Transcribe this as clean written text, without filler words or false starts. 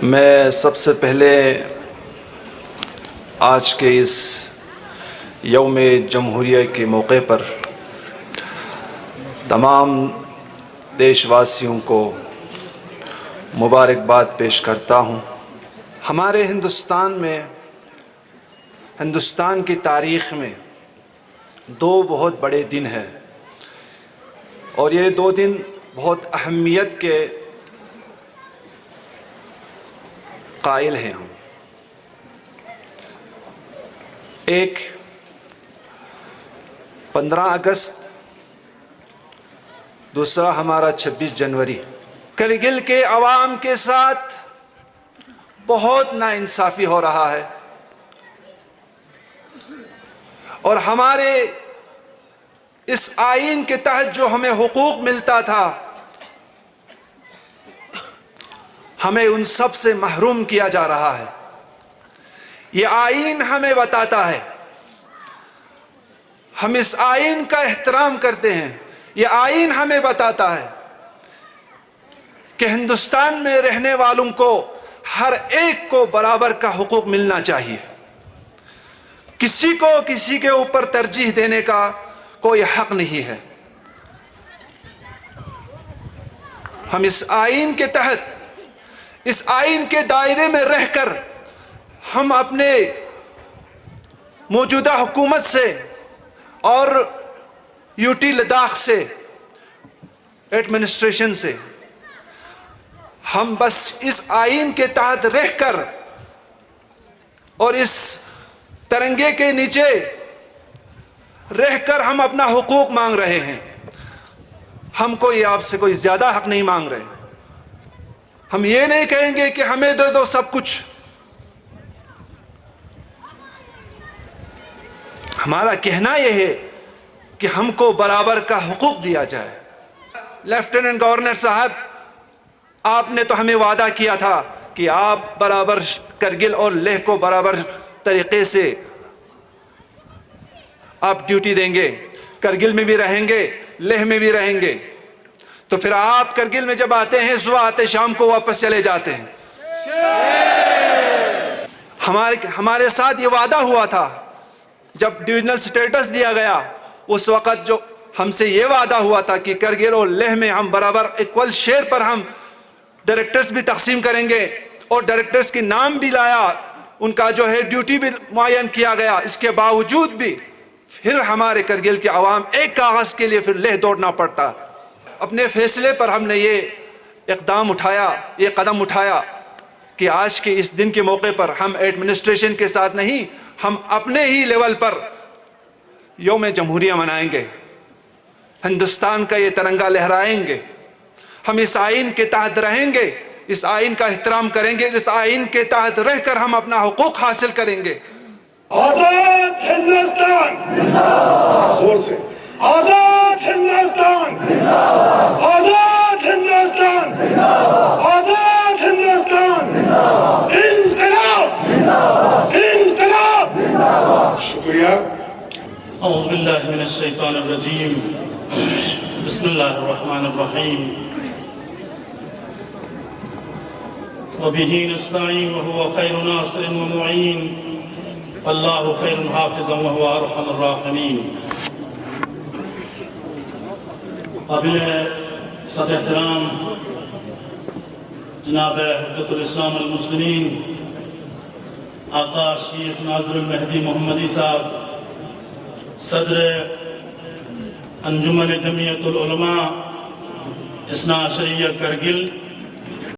میں سب سے پہلے آج کے اس یوم جمہوریہ کے موقع پر تمام دیش واسیوں کو مبارکباد پیش کرتا ہوں۔ ہمارے ہندوستان کی تاریخ میں دو بہت بڑے دن ہیں اور یہ دو دن بہت اہمیت کے قائل ہیں ہم۔ ایک 15 اگست، دوسرا ہمارا 26 جنوری۔ کرگل کے عوام کے ساتھ بہت ناانصافی ہو رہا ہے اور ہمارے اس آئین کے تحت جو ہمیں حقوق ملتا تھا ہمیں ان سب سے محروم کیا جا رہا ہے۔ یہ آئین ہمیں بتاتا ہے، ہم اس آئین کا احترام کرتے ہیں۔ یہ آئین ہمیں بتاتا ہے کہ ہندوستان میں رہنے والوں کو ہر ایک کو برابر کا حقوق ملنا چاہیے۔ کسی کو کسی کے اوپر ترجیح دینے کا کوئی حق نہیں ہے۔ ہم اس آئین کے تحت، اس آئین کے دائرے میں رہ کر ہم اپنے موجودہ حکومت سے اور یوٹی لداخ سے، ایڈمنسٹریشن سے، ہم بس اس آئین کے تحت رہ کر اور اس ترنگے کے نیچے رہ کر ہم اپنا حقوق مانگ رہے ہیں۔ ہم کوئی آپ سے کوئی زیادہ حق نہیں مانگ رہے۔ ہم یہ نہیں کہیں گے کہ ہمیں دے دو سب کچھ۔ ہمارا کہنا یہ ہے کہ ہم کو برابر کا حقوق دیا جائے۔ لیفٹیننٹ گورنر صاحب، آپ نے تو ہمیں وعدہ کیا تھا کہ آپ برابر کرگل اور لیہ کو برابر طریقے سے آپ ڈیوٹی دیں گے، کرگل میں بھی رہیں گے، لیہ میں بھی رہیں گے۔ تو پھر آپ کرگل میں جب آتے ہیں صبح آتے شام کو واپس چلے جاتے ہیں۔ ہمارے ساتھ یہ وعدہ ہوا تھا جب ڈویژنل سٹیٹس دیا گیا، اس وقت جو ہم سے یہ وعدہ ہوا تھا کہ کرگل اور لیہ میں ہم برابر ایکول شیئر پر ہم ڈائریکٹرز بھی تقسیم کریں گے اور ڈائریکٹرز کے نام بھی لایا، ان کا جو ہے ڈیوٹی بھی معین کیا گیا۔ اس کے باوجود بھی پھر ہمارے کرگل کے عوام ایک کاغذ کے لیے پھر لیہ دوڑنا پڑتا۔ اپنے فیصلے پر ہم نے یہ اقدام اٹھایا، یہ قدم اٹھایا کہ آج کے اس دن کے موقع پر ہم ایڈمنسٹریشن کے ساتھ نہیں، ہم اپنے ہی لیول پر یوم جمہوریہ منائیں گے، ہندوستان کا یہ ترنگا لہرائیں گے۔ ہم اس آئین کے تحت رہیں گے، اس آئین کا احترام کریں گے، اس آئین کے تحت رہ کر ہم اپنا حقوق حاصل کریں گے۔ آزاد ہندوستان، زور سے آزاد ہندوستان، آزاد ہندوستان، آزاد ہندوستان، انقلاب، انقلاب۔ شکریہ۔ اعوذ باللہ من الشیطان الرجیم، بسم اللہ الرحمن الرحیم۔ وبہ نستعین وہو خیر ناصر ومعین، اللہ خیر حافظ وہو ارحم الراحمین۔ قابل صد احترام جناب حجت الاسلام المسلمین آقا شیخ ناظر المہدی محمدی صاحب، صدر انجمن جمعیت العلماء اثنا عشریہ کرگل،